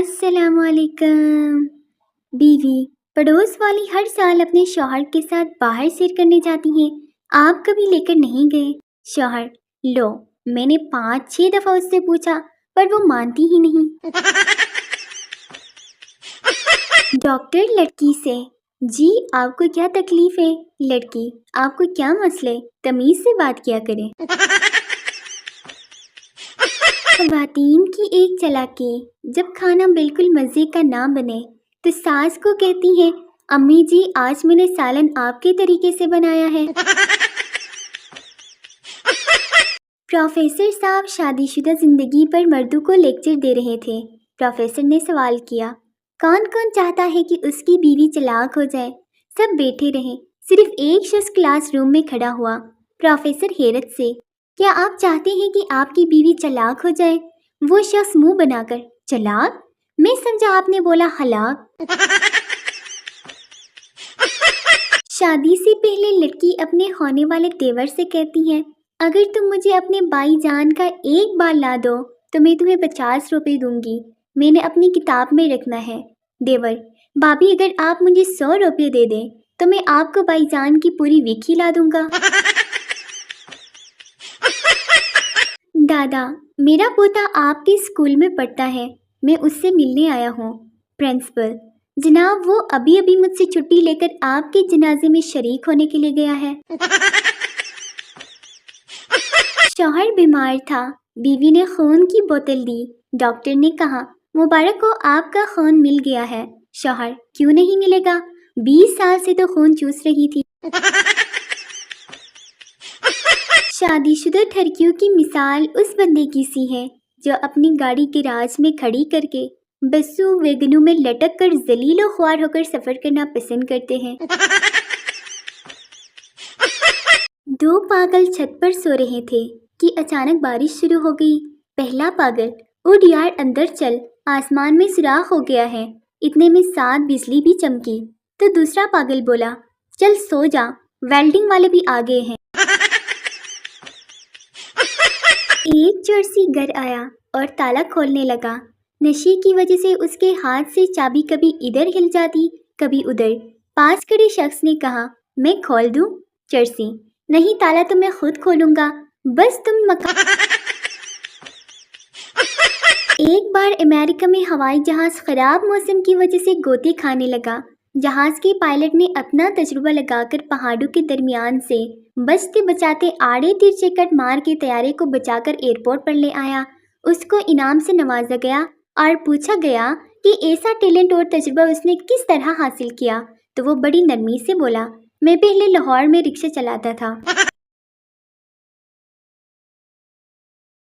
अस्सलाम वालेकुम। बीवी, पड़ोस वाली हर साल अपने शौहर के साथ बाहर सैर करने जाती हैं। आप कभी लेकर नहीं गए? शौहर, लो, मैंने 5-6 दफा उससे पूछा पर वो मानती ही नहीं। डॉक्टर लड़की से, जी आपको क्या तकलीफ है? लड़की, आपको क्या मसले? तमीज से बात किया करें। ख़वातीन की एक चालाकी, जब खाना बिल्कुल मज़े का ना बने तो सास को कहती हैं, अम्मी जी आज मैंने सालन आपके तरीके से बनाया है। प्रोफेसर साहब शादीशुदा ज़िंदगी पर मर्दों को लेक्चर दे रहे थे। प्रोफेसर ने सवाल किया, कौन कौन चाहता है कि उसकी बीवी चलाक हो जाए? सब बैठे रहे, सिर्फ एक शख्स क्लासरूम में खड़ा हुआ। प्रोफेसर हैरत से, क्या आप चाहते हैं कि आपकी बीवी चलाक हो जाए? वो शख्स मुंह बनाकर, चलाक? मैं समझा आपने बोला हलाक। शादी से पहले लड़की अपने होने वाले देवर से कहती है, अगर तुम मुझे अपने भाई जान का एक बार ला दो तो मैं तुम्हें 50 रुपए दूंगी, मैंने अपनी किताब में रखना है। देवर, भाभी अगर आप मुझे 100 रुपये दे दें तो मैं आपको भाईजान की पूरी वीक ही ला दूंगा। दादा, मेरा पोता आपके स्कूल में पढ़ता है, मैं उससे मिलने आया हूँ। प्रिंसिपल, जनाब वो अभी अभी मुझसे छुट्टी लेकर आपके जनाजे में शरीक होने के लिए गया है। शौहर बीमार था, बीवी ने खून की बोतल दी। डॉक्टर ने कहा, मुबारक हो आपका खून मिल गया है। शौहर, क्यों नहीं मिलेगा, 20 साल से तो खून चूस रही थी। शादीशुदा ठरकियों की मिसाल उस बंदे की सी है जो अपनी गाड़ी गैराज में खड़ी करके बसों वैगनों में लटक कर जलीलो ख्वार होकर सफर करना पसंद करते हैं। दो पागल छत पर सो रहे थे कि अचानक बारिश शुरू हो गई। पहला पागल, उड़ यार अंदर चल, आसमान में सुराख हो गया है। इतने में 7 बिजली भी चमकी तो दूसरा पागल बोला, चल सो जा, वेल्डिंग वाले भी आ गए हैं। एक चोरसी घर आया और ताला खोलने लगा। नशे की वजह से उसके हाथ से चाबी कभी इधर हिल जाती कभी उधर। पास खड़े शख्स ने कहा, मैं खोल दूं? चोरसी, नहीं, ताला तो मैं खुद खोलूंगा, बस तुम एक बार अमेरिका में हवाई जहाज खराब मौसम की वजह से गोते खाने लगा। जहाज के पायलट ने अपना तजुर्बा लगाकर पहाड़ों के दरमियान से बचते बचाते आड़े तिरछे कट मार के तैयारे को बचाकर एयरपोर्ट पर ले आया। उसको इनाम से नवाजा गया और पूछा गया कि ऐसा टैलेंट और तजुर्बा उसने किस तरह हासिल किया, तो वो बड़ी नरमी से बोला, मैं पहले लाहौर में रिक्शा चलाता था।